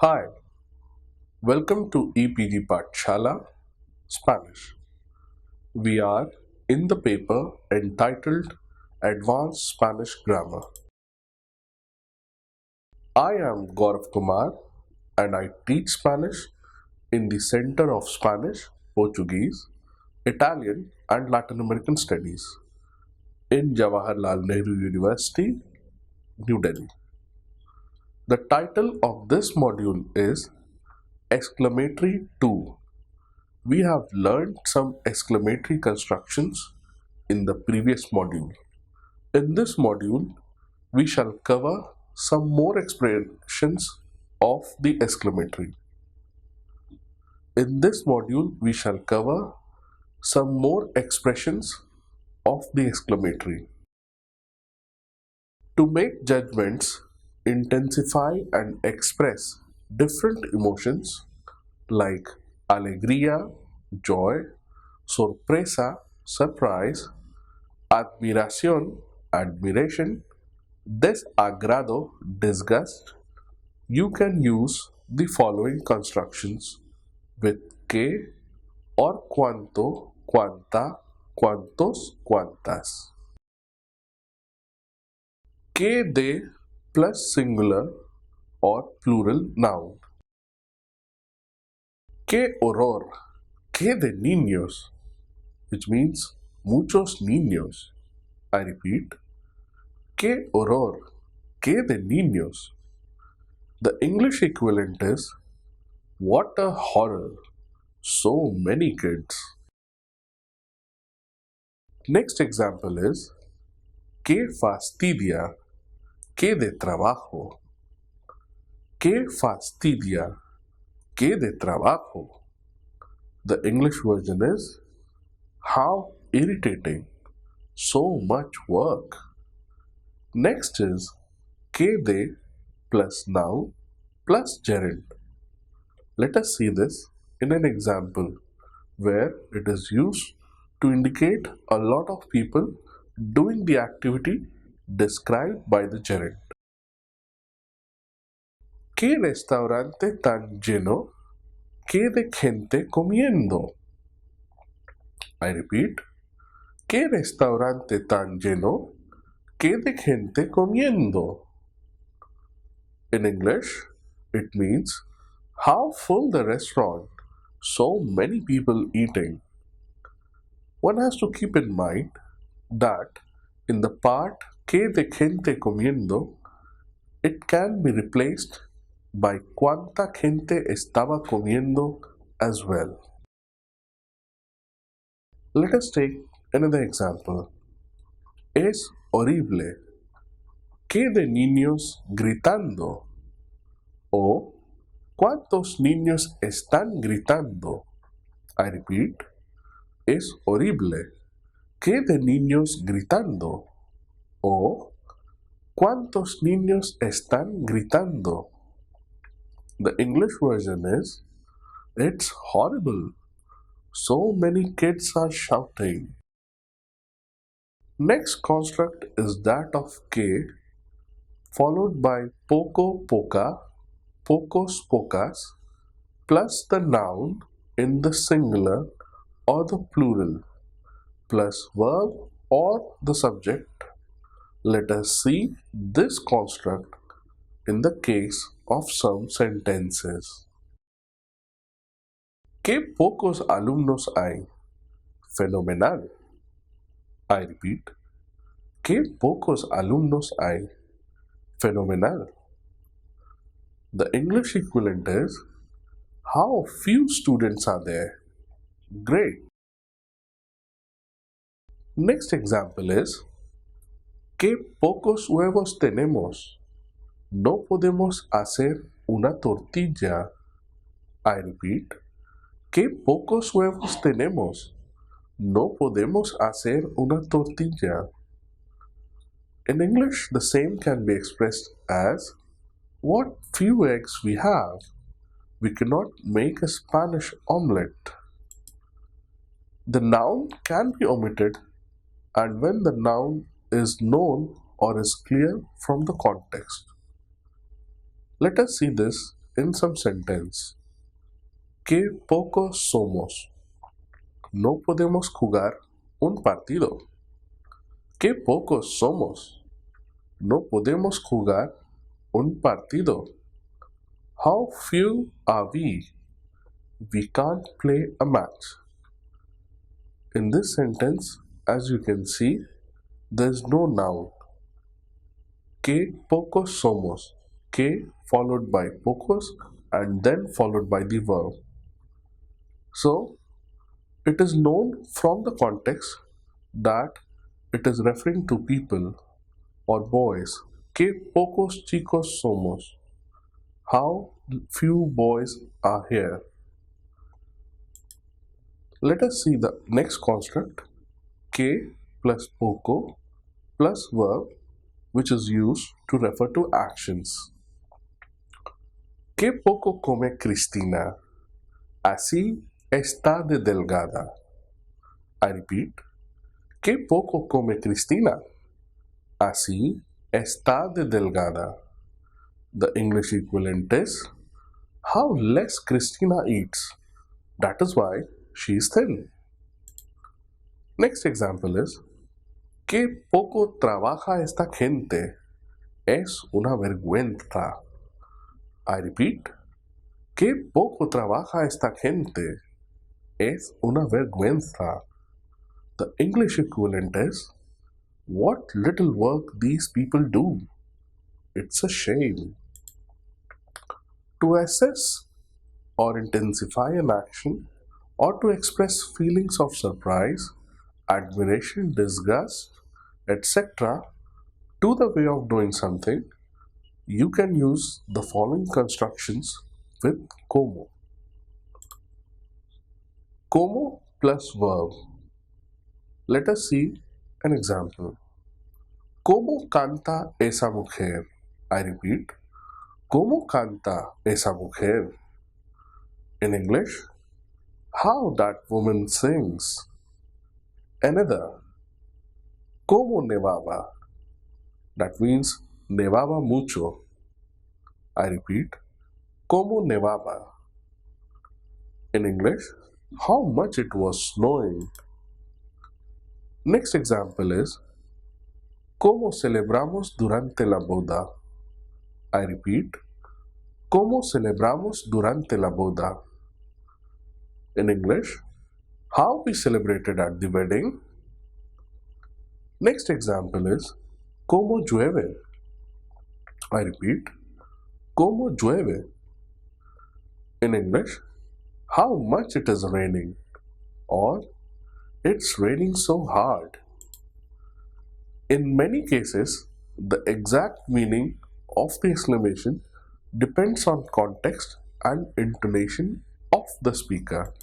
Hi, welcome to EPG Pathshala Spanish. We are in the paper entitled Advanced Spanish Grammar. I am Gaurav Kumar and I teach Spanish in the Center of Spanish, Portuguese, Italian and Latin American Studies in Jawaharlal Nehru University, New Delhi. The title of this module is Exclamatory 2. We have learned some exclamatory constructions in the previous module. In this module, we shall cover some more expressions of the exclamatory. In this module, we shall cover some more expressions of the exclamatory. To make judgments, intensify and express different emotions like alegría, joy, sorpresa, surprise, admiración, admiration, desagrado, disgust, you can use the following constructions with que or cuanto, cuanta, cuantos, cuantas. Que de plus singular or plural noun. Que horror, que de niños, which means muchos niños. I repeat, que horror, que de niños. The English equivalent is what a horror, so many kids. Next example is que fastidia, que de trabajo. Que fastidia, que de trabajo. The English version is how irritating, so much work. Next is que de plus noun plus gerund. Let us see this in an example where it is used to indicate a lot of people doing the activity described by the gerund. ¿Qué restaurante tan lleno? ¿Qué de gente comiendo? I repeat, ¿qué restaurante tan lleno? ¿Qué de gente comiendo? In English, it means how full the restaurant, so many people eating. One has to keep in mind that in the part que de gente comiendo, it can be replaced by cuánta gente estaba comiendo as well. Let us take another example. Es horrible. ¿Qué de niños gritando? O ¿cuántos niños están gritando? I repeat, es horrible. ¿Qué de niños gritando? O ¿cuántos niños están gritando? The English version is it's horrible. So many kids are shouting. Next construct is that of que followed by poco poca, pocos pocas plus the noun in the singular or the plural plus verb or the subject. Let us see this construct in the case of some sentences. ¿Qué pocos alumnos hay? Fenomenal. I repeat, ¿qué pocos alumnos hay? Fenomenal. The English equivalent is how few students are there? Great. Next example is ¿qué pocos huevos tenemos? No podemos hacer una tortilla. I repeat, ¿qué pocos huevos tenemos? No podemos hacer una tortilla. In English, the same can be expressed as what few eggs we have. We cannot make a Spanish omelette. The noun can be omitted, and when the noun is known or is clear from the context. Let us see this in some sentence. Qué pocos somos. No podemos jugar un partido. Qué pocos somos. No podemos jugar un partido. How few are we? We can't play a match. In this sentence, as you can see, there is no noun. Que pocos somos. Que followed by pocos and then followed by the verb. So, it is known from the context that it is referring to people or boys. Que pocos chicos somos. How few boys are here. Let us see the next construct. Que plus poco plus verb, which is used to refer to actions. Que poco come Cristina. Así está de delgada. I repeat. Que poco come Cristina. Así está de delgada. The English equivalent is how less Cristina eats. That is why she is thin. Next example is que poco trabaja esta gente. Es una vergüenza. I repeat. Que poco trabaja esta gente. Es una vergüenza. The English equivalent is what little work these people do. It's a shame. To assess or intensify an action or to express feelings of surprise, admiration, disgust, etc. to the way of doing something, you can use the following constructions with como. Como plus verb. Let us see an example. ¿Cómo canta esa mujer? I repeat. ¿Cómo canta esa mujer? In English, how that woman sings. Another. ¿Cómo nevaba? That means nevaba mucho. I repeat. ¿Cómo nevaba? In English, how much it was snowing. Next example is ¿Cómo celebramos durante la boda? I repeat. ¿Cómo celebramos durante la boda? In English, how we celebrated at the wedding. Next example is ¿Cómo llueve? I repeat. ¿Cómo llueve? In English, how much it is raining, or it's raining so hard. In many cases, the exact meaning of the exclamation depends on context and intonation of the speaker.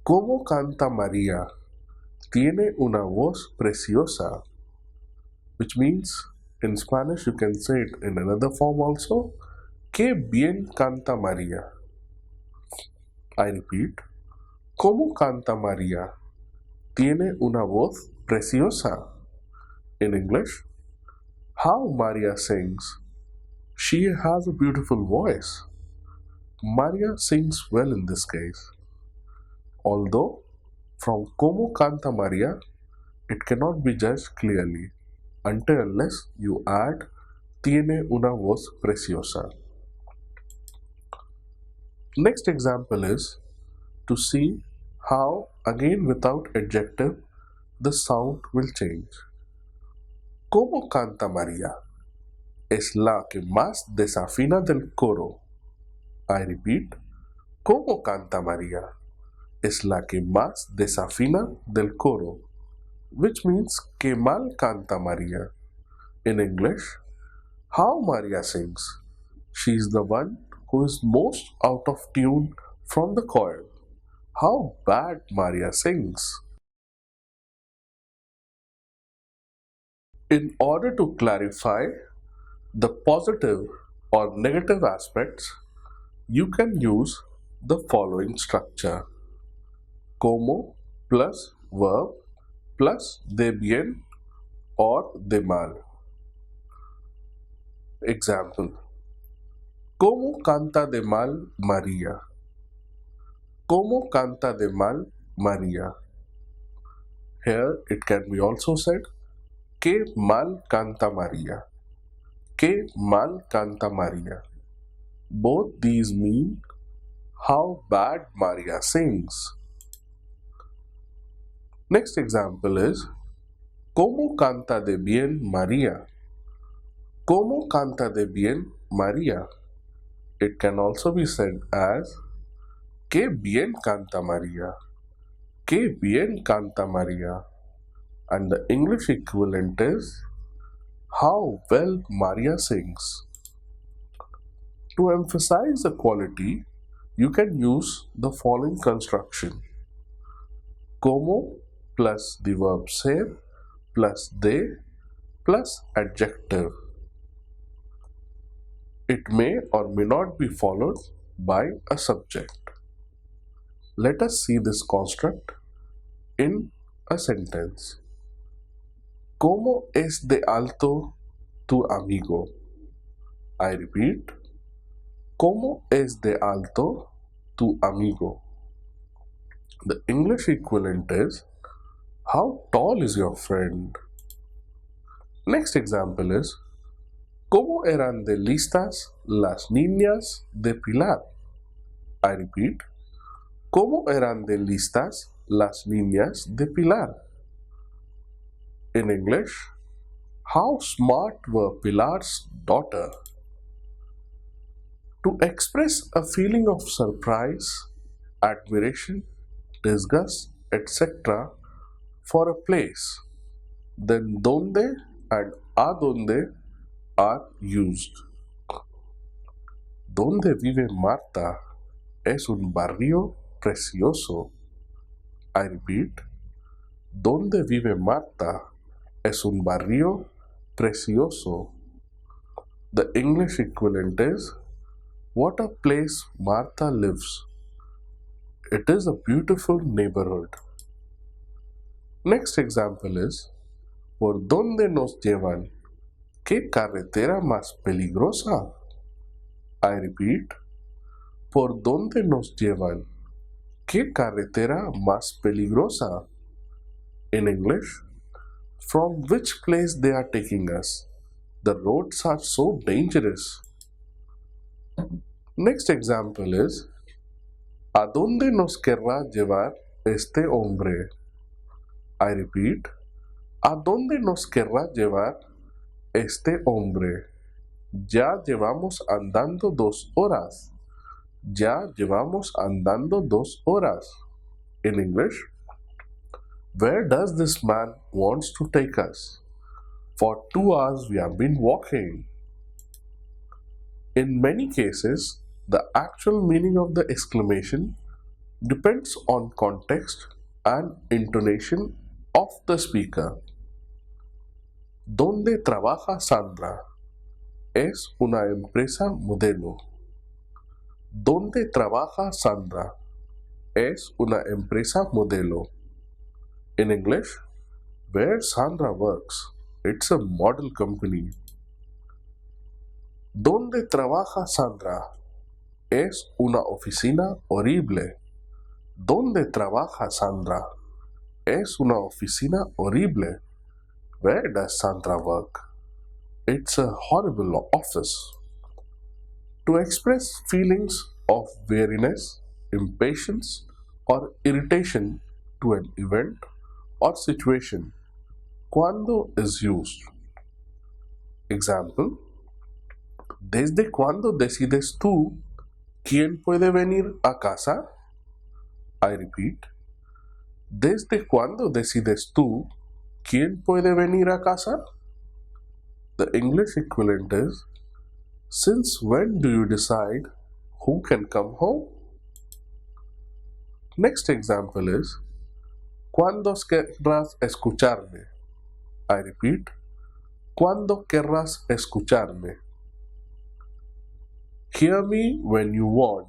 ¿Cómo canta María? Tiene una voz preciosa. Which means, in Spanish you can say it in another form also. Qué bien canta María. I repeat. ¿Cómo canta María? Tiene una voz preciosa. In English, how Maria sings. She has a beautiful voice. Maria sings well in this case. Although, from Como canta Maria, it cannot be judged clearly until unless you add Tiene una voz preciosa. Next example is to see how, again without adjective, the sound will change. ¿Cómo canta María? Es la que más desafina del coro. I repeat. ¿Cómo canta María? Es la que más desafina del coro. Which means que mal canta María. In English, how Maria sings. She is the one who is most out of tune from the choir. How bad Maria sings. In order to clarify the positive or negative aspects, you can use the following structure. Como plus verb plus de bien or de mal. Example. ¿Cómo canta de mal María? ¿Cómo canta de mal María? Here it can be also said, ¿Qué mal canta María? ¿Qué mal canta María? Both these mean how bad Maria sings. Next example is ¿Cómo canta de bien María? ¿Cómo canta de bien María? It can also be said as Qué bien canta María. Qué bien canta María. And the English equivalent is How well Maria sings. To emphasize the quality, you can use the following construction. Como plus the verb ser plus de plus adjective. It may or may not be followed by a subject. Let us see this construct in a sentence. ¿Cómo es de alto tu amigo? I repeat. ¿Cómo es de alto tu amigo? The English equivalent is How tall is your friend? Next example is ¿Cómo eran de listas las niñas de Pilar? I repeat. ¿Cómo eran de listas las niñas de Pilar? In English, how smart were Pilar's daughter? To express a feeling of surprise, admiration, disgust, etc. for a place, then donde and a donde are used. Donde vive Marta es un barrio precioso. I repeat. Donde vive Marta es un barrio precioso. The English equivalent is What a place Martha lives. It is a beautiful neighborhood. Next example is ¿Por dónde nos llevan? ¿Qué carretera más peligrosa? I repeat. ¿Por dónde nos llevan? ¿Qué carretera más peligrosa? In English, from which place they are taking us? The roads are so dangerous. Next example is ¿A dónde nos querrá llevar este hombre? I repeat. ¿A dónde nos querrá llevar este hombre? Ya llevamos andando 2 horas. Ya llevamos andando 2 horas. In English, where does this man wants to take us? For 2 hours we have been walking. In many cases, the actual meaning of the exclamation depends on context and intonation of the speaker. ¿Dónde trabaja Sandra? Es una empresa modelo. ¿Dónde trabaja Sandra? Es una empresa modelo. In English, where Sandra works, it's a model company. ¿Dónde trabaja Sandra? Es una oficina horrible. ¿Dónde trabaja Sandra? Es una oficina horrible. Where does Sandra work? It's a horrible office. To express feelings of weariness, impatience, or irritation to an event or situation, cuando is used. Example: ¿Desde cuándo decides tú quién puede venir a casa? I repeat. ¿Desde cuándo decides tú quién puede venir a casa? The English equivalent is Since when do you decide who can come home? Next example is ¿Cuándo querrás escucharme? I repeat. ¿Cuándo querrás escucharme? Hear me when you want.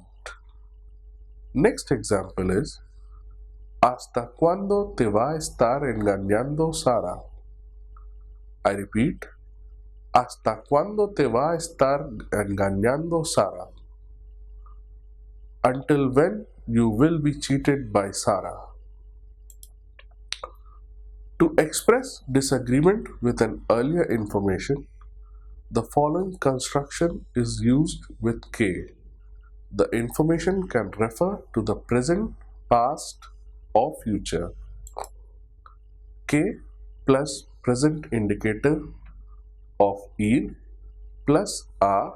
Next example is ¿Hasta cuándo te va a estar engañando Sara? I repeat. ¿Hasta cuándo te va a estar engañando Sara? Until when you will be cheated by Sarah? To express disagreement with an earlier information, the following construction is used with K. The information can refer to the present, past, or future. K plus present indicator of ir plus a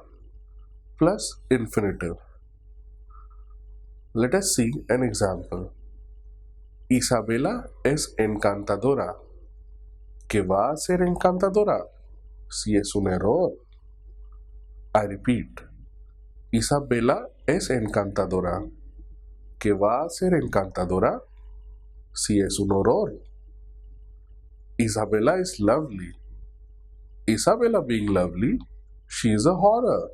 plus infinitive. Let us see an example. Isabela es encantadora. ¿Qué va a ser encantadora? Si es un error. I repeat. Isabela es encantadora. ¿Qué va a ser encantadora? Si es un horror. Isabella is lovely. Isabella being lovely, she is a horror.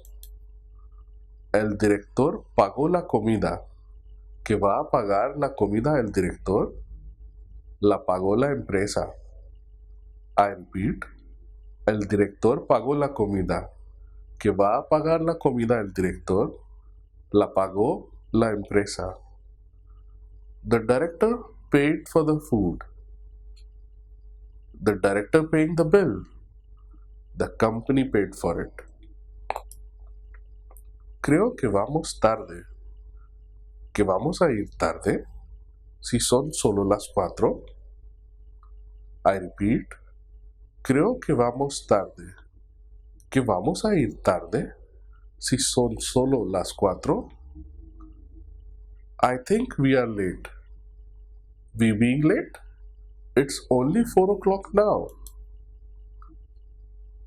El director pagó la comida. ¿Que va a pagar la comida el director? La pagó la empresa. I repeat. El director pagó la comida. ¿Que va a pagar la comida el director? La pagó la empresa. The director paid for the food. The director paying the bill. The company paid for it. Creo que vamos tarde. ¿Que vamos a ir tarde? Si son solo las 4. I repeat. Creo que vamos tarde. ¿Que vamos a ir tarde? Si son solo las 4. I think we are late. We being late? It's only 4 o'clock now.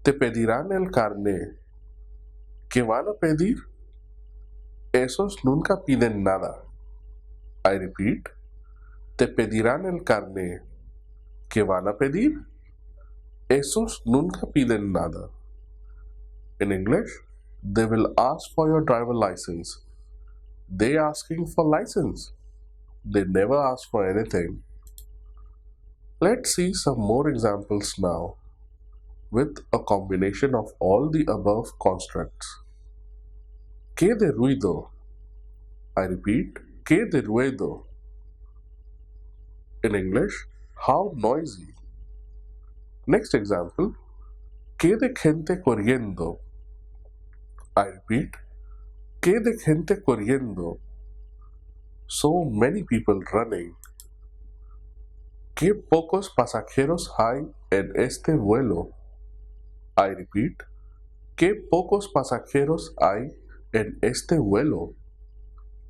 Te pedirán el carné. ¿Qué van a pedir? Esos nunca piden nada. I repeat. Te pedirán el carné. ¿Qué van a pedir? Esos nunca piden nada. In English, they will ask for your driver license. They asking for license. They never ask for anything. Let's see some more examples now with a combination of all the above constructs. ¿Qué de ruido? I repeat, ¿qué de ruido? In English, how noisy. Next example, ¿qué de gente corriendo? I repeat, ¿qué de gente corriendo? So many people running. ¿Qué pocos pasajeros hay en este vuelo? I repeat, ¿qué pocos pasajeros hay en este vuelo?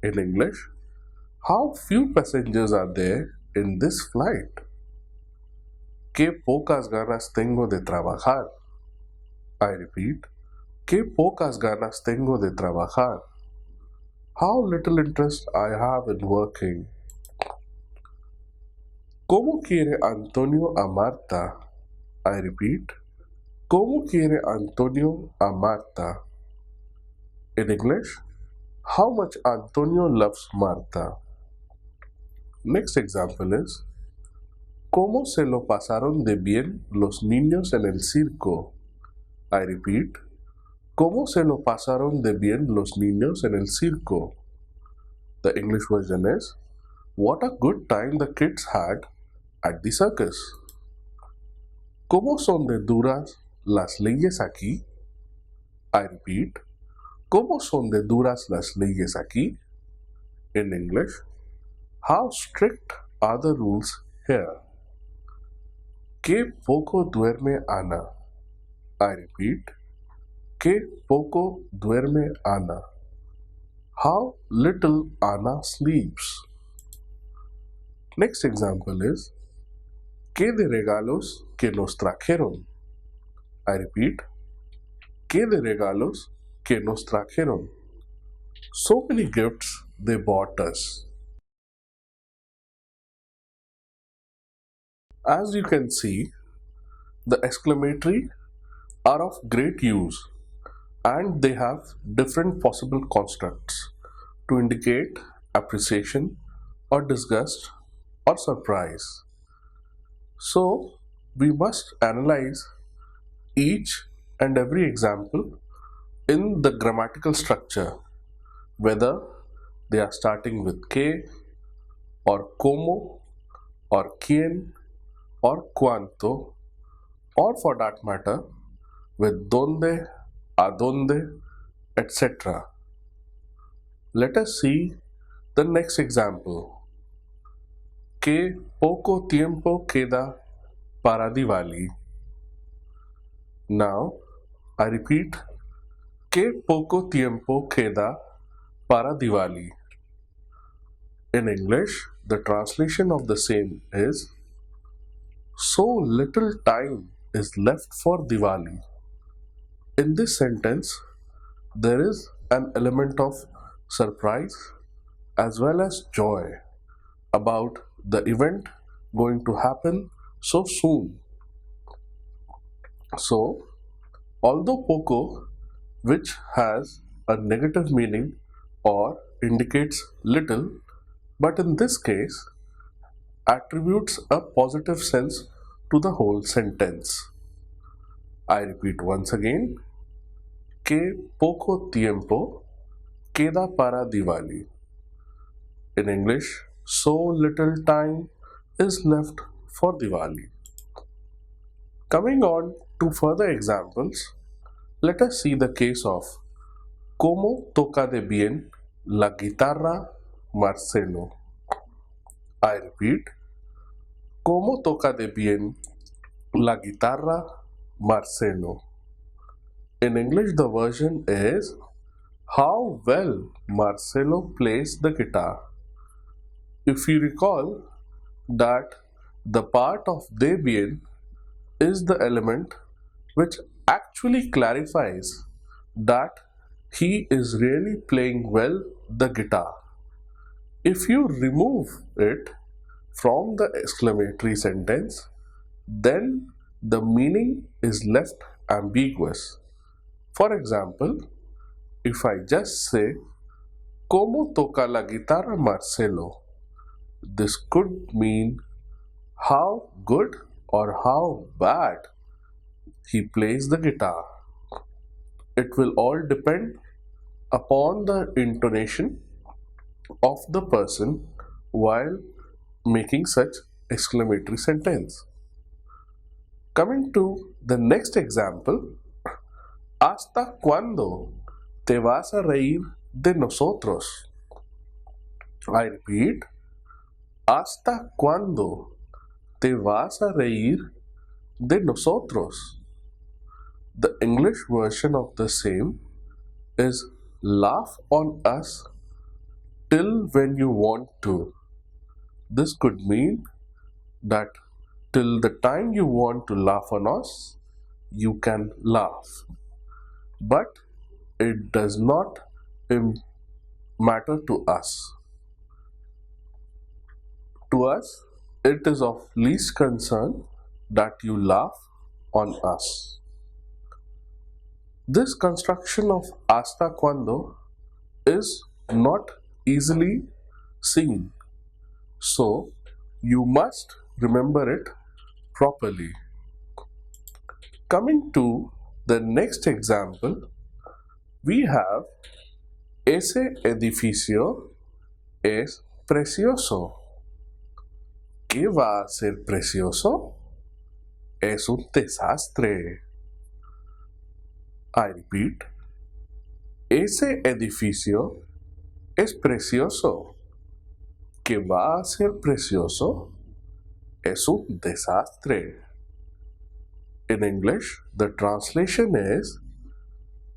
In English, how few passengers are there in this flight? ¿Qué pocas ganas tengo de trabajar? I repeat, ¿qué pocas ganas tengo de trabajar? How little interest I have in working. ¿Cómo quiere Antonio a Marta? I repeat, ¿cómo quiere Antonio a Marta? In English, how much Antonio loves Marta. Next example is, ¿cómo se lo pasaron de bien los niños en el circo? I repeat, ¿cómo se lo pasaron de bien los niños en el circo? The English version is, what a good time the kids had at the circus. ¿Cómo son de duras las leyes aquí? I repeat, ¿cómo son de duras las leyes aquí? In English, how strict are the rules here? ¿Qué poco duerme Ana? I repeat, ¿qué poco duerme Ana? How little Ana sleeps. Next example is, ¿qué de regalos que nos trajeron? I repeat, ¿qué de regalos que nos trajeron? So many gifts they bought us. As you can see, the exclamatory are of great use and they have different possible constructs to indicate appreciation or disgust or surprise. So we must analyze each and every example in the grammatical structure, whether they are starting with K or como or quien or cuanto, or for that matter with donde, adonde, etc. Let us see the next example. Que poco tiempo queda para Diwali. Now, I repeat, que poco tiempo queda para Diwali. In English, the translation of the same is so little time is left for Diwali. In this sentence, there is an element of surprise as well as joy about the event going to happen so soon. So, although poco, which has a negative meaning or indicates little, but in this case attributes a positive sense to the whole sentence. I repeat once again, que poco tiempo queda para Diwali. In English, so little time is left for Diwali. Coming on to further examples, let us see the case of Como toca de bien la guitarra Marcelo. I repeat, Como toca de bien la guitarra Marcelo. In English, the version is how well Marcelo plays the guitar. If you recall that the part of de bien is the element which actually clarifies that he is really playing well the guitar. If you remove it from the exclamatory sentence, then the meaning is left ambiguous. For example, if I just say, Como toca la guitarra Marcelo, this could mean how good or how bad he plays the guitar. It will all depend upon the intonation of the person while making such exclamatory sentence. Coming to the next example, ¿Hasta cuándo te vas a reír de nosotros? I repeat, ¿Hasta cuándo te vas a reír de nosotros? The English version of the same is laugh on us till when you want to. This could mean that till the time you want to laugh on us, you can laugh. But it does not matter to us. To us, it is of least concern that you laugh on us. This construction of hasta cuando is not easily seen, so you must remember it properly. Coming to the next example, we have ese edificio es precioso. ¿Qué va a ser precioso? Es un desastre. I repeat, ese edificio es precioso. ¿Qué va a ser precioso? Es un desastre. In English, the translation is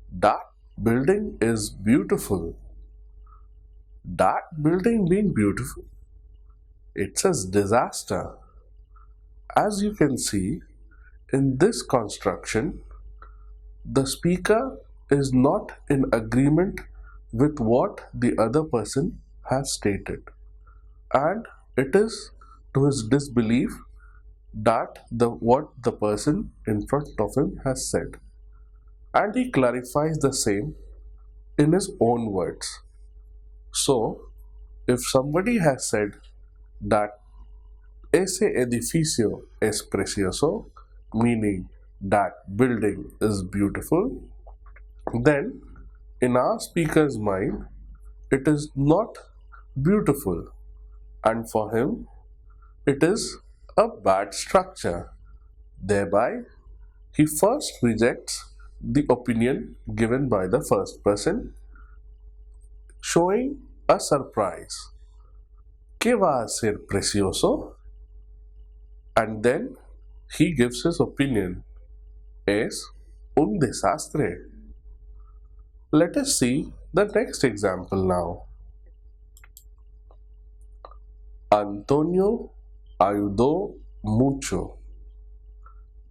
that building is beautiful. That building being beautiful, it's a disaster. As you can see, in this construction, the speaker is not in agreement with what the other person has stated, and it is to his disbelief that what the person in front of him has said, and he clarifies the same in his own words. So, if somebody has said that ese edificio es precioso, meaning that building is beautiful, then in our speaker's mind it is not beautiful, and for him it is a bad structure. Thereby, he first rejects the opinion given by the first person, showing a surprise. ¿Qué va a ser precioso? And then he gives his opinion. Es un desastre. Let us see the next example now. Antonio ayudó mucho.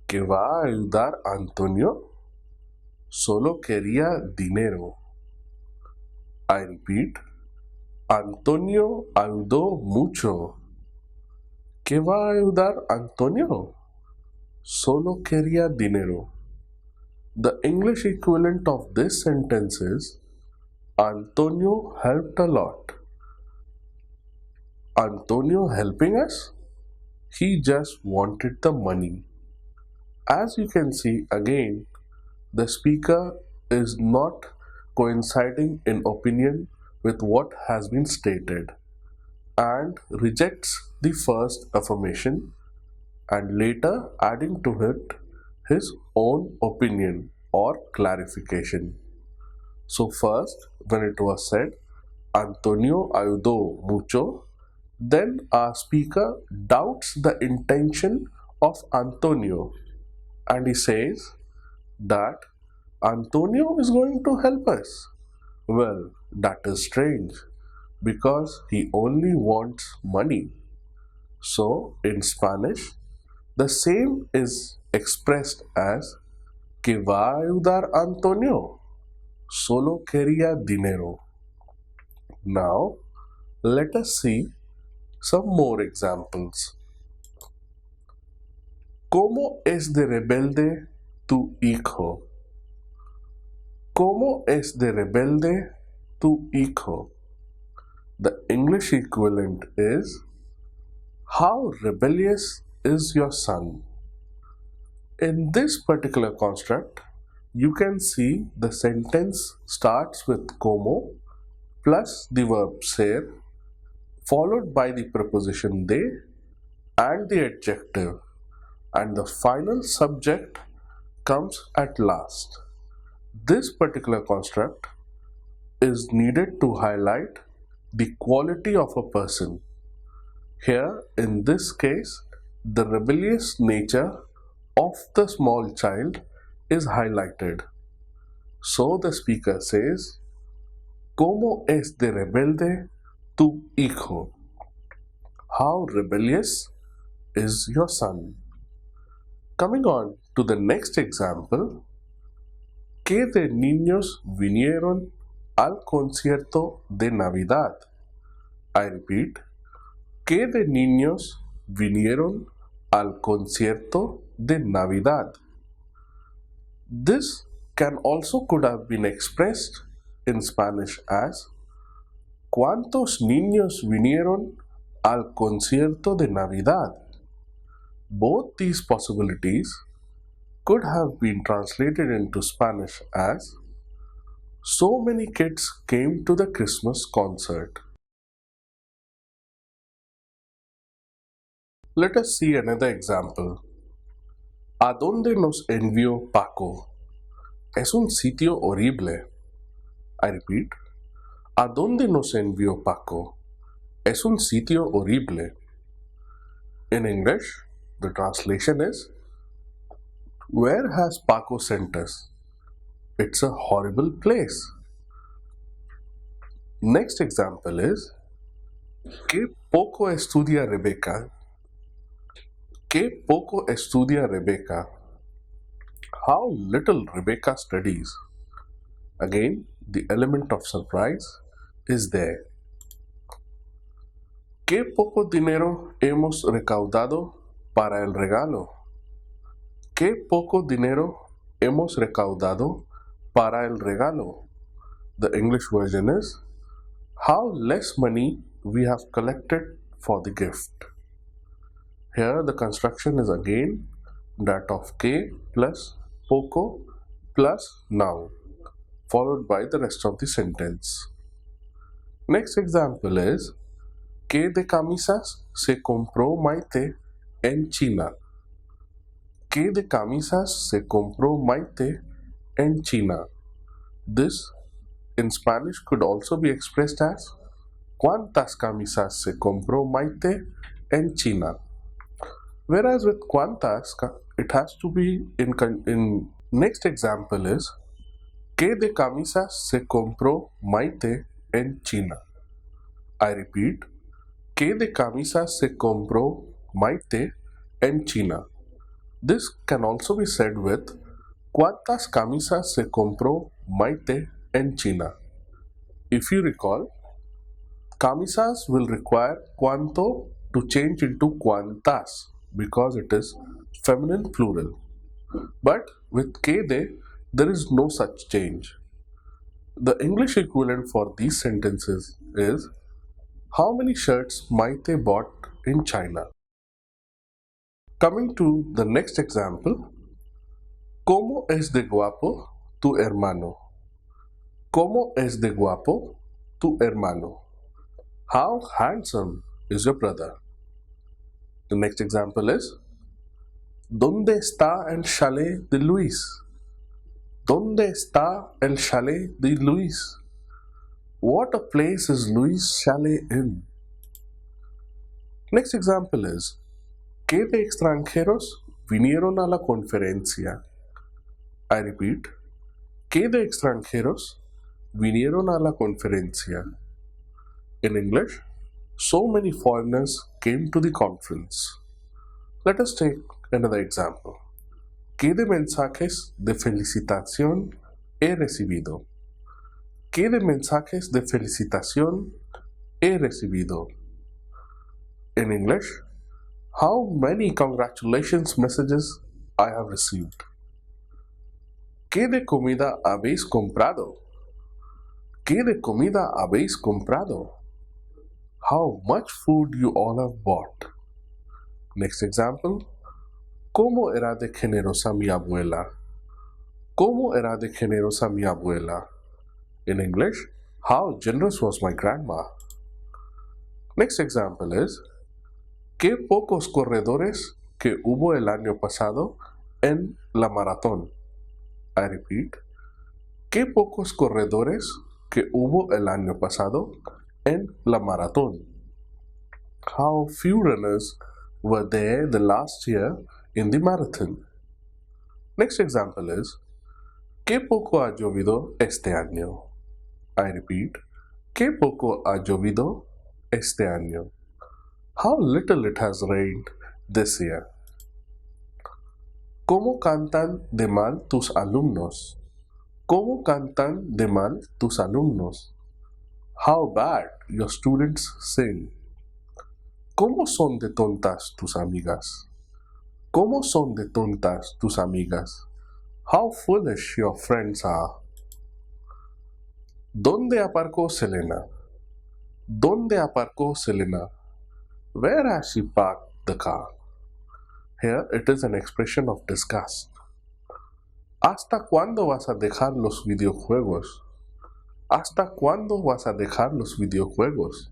¿Qué va a ayudar Antonio? Solo quería dinero. I repeat, Antonio ayudó mucho. ¿Qué va a ayudar Antonio? Solo quería dinero. The English equivalent of this sentence is Antonio helped a lot. Antonio helping us? He just wanted the money. As you can see again, the speaker is not coinciding in opinion with what has been stated and rejects the first affirmation and later adding to it his own opinion or clarification. So first, when it was said, Antonio ayudó mucho, then our speaker doubts the intention of Antonio and he says that Antonio is going to help us. Well, that is strange because he only wants money. So, in Spanish, the same is expressed as ¿Qué va a ayudar Antonio? Solo quería dinero. Now, let us see some more examples. ¿Cómo es de rebelde tu hijo? ¿Cómo es de rebelde tu hijo? The English equivalent is how rebellious is your son? In this particular construct, you can see the sentence starts with como plus the verb ser, followed by the preposition de and the adjective, and the final subject comes at last. This particular construct is needed to highlight the quality of a person. Here, in this case, the rebellious nature of the small child is highlighted. So the speaker says, ¿Cómo es de rebelde tu hijo? How rebellious is your son? Coming on to the next example, ¿Qué de niños vinieron al concierto de Navidad? I repeat, ¿Qué de niños vinieron al concierto de Navidad? This can also could have been expressed in Spanish as ¿Cuántos niños vinieron al concierto de Navidad? Both these possibilities could have been translated into Spanish as so many kids came to the Christmas concert. Let us see another example. ¿A dónde nos envió Paco? Es un sitio horrible. I repeat. ¿A dónde nos envió Paco? Es un sitio horrible. In English, the translation is where has Paco sent us? It's a horrible place. Next example is ¿Qué poco estudia Rebeca? ¿Qué poco estudia Rebeca? How little Rebecca studies. Again, the element of surprise is there. ¿Qué poco dinero hemos recaudado para el regalo? ¿Qué poco dinero hemos recaudado para el regalo? The English version is how less money we have collected for the gift. Here the construction is again that of K plus poco plus noun, followed by the rest of the sentence. Next example is ¿Qué de camisas se compró Maite en China? ¿Qué de camisas se compró Maite en China? This in Spanish could also be expressed as ¿Cuántas camisas se compró Maite en China? Whereas with cuántas, it has to be in next example is ¿Qué de camisas se compró Maite en China? I repeat, ¿Qué de camisas se compró Maite en China? This can also be said with ¿Cuántas camisas se compró Maite en China? If you recall, camisas will require cuánto to change into cuántas because it is feminine plural. But with que de, there is no such change. The English equivalent for these sentences is how many shirts Maite bought in China? Coming to the next example, ¿Cómo es de guapo tu hermano? ¿Cómo es de guapo tu hermano? How handsome is your brother? The next example is ¿Dónde está el chalet de Luis? ¿Dónde está el chalet de Luis? What a place is Luis' chalet in? Next example is ¿Qué de extranjeros vinieron a la conferencia? I repeat, ¿Qué de extranjeros vinieron a la conferencia? In English, so many foreigners came to the conference. Let us take another example. ¿Qué de mensajes de felicitación he recibido? ¿Qué de mensajes de felicitación he recibido? In English, how many congratulations messages I have received? ¿Qué de comida habéis comprado? ¿Qué de comida habéis comprado? How much food you all have bought? Next example. ¿Cómo era de generosa mi abuela? ¿Cómo era de generosa mi abuela? In English, how generous was my grandma? Next example is ¿Qué pocos corredores que hubo el año pasado en la maratón? I repeat, ¿qué pocos corredores que hubo el año pasado en la maratón? How few runners were there the last year in the marathon? Next example is ¿qué poco ha llovido este año? I repeat, ¿qué poco ha llovido este año? How little it has rained this year. ¿Cómo cantan de mal tus alumnos? ¿Cómo cantan de mal tus alumnos? How bad your students sing. ¿Cómo son de tontas tus amigas? ¿Cómo son de tontas tus amigas? How foolish your friends are. ¿Dónde aparcó Selena? ¿Dónde aparcó Selena? Where has she parked the car? Here it is an expression of disgust. ¿Hasta cuándo vas a dejar los videojuegos? ¿Hasta cuándo vas a dejar los videojuegos?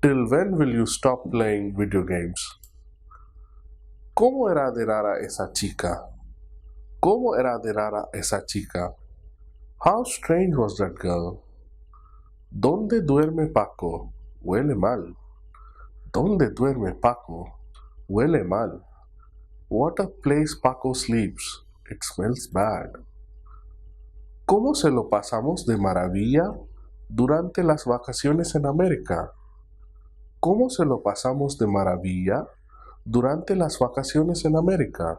Till when will you stop playing video games? ¿Cómo era de rara esa chica? ¿Cómo era de rara esa chica? How strange was that girl? ¿Dónde duerme Paco? Huele mal. ¿Dónde duerme Paco? Huele mal. What a place Paco sleeps. It smells bad. ¿Cómo se lo pasamos de maravilla durante las vacaciones en América? ¿Cómo se lo pasamos de maravilla durante las vacaciones en América?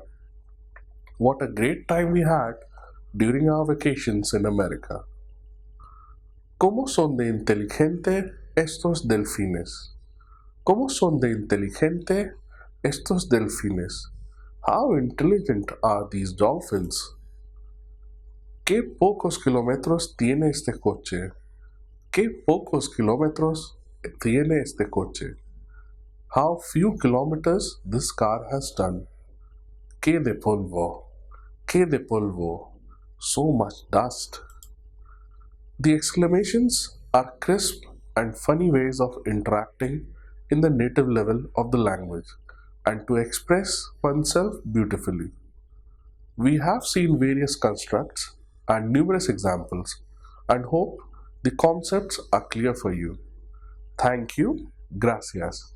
What a great time we had during our vacations in America. ¿Cómo son de inteligente estos delfines? ¿Cómo son de inteligente estos delfines? How intelligent are these dolphins? ¿Qué pocos kilómetros tiene este coche? ¿Qué pocos kilómetros tiene este coche? How few kilometers this car has done. Que de polvo, que de polvo, so much dust. The exclamations are crisp and funny ways of interacting in the native level of the language and to express oneself beautifully. We have seen various constructs and numerous examples and hope the concepts are clear for you. Thank you. Gracias.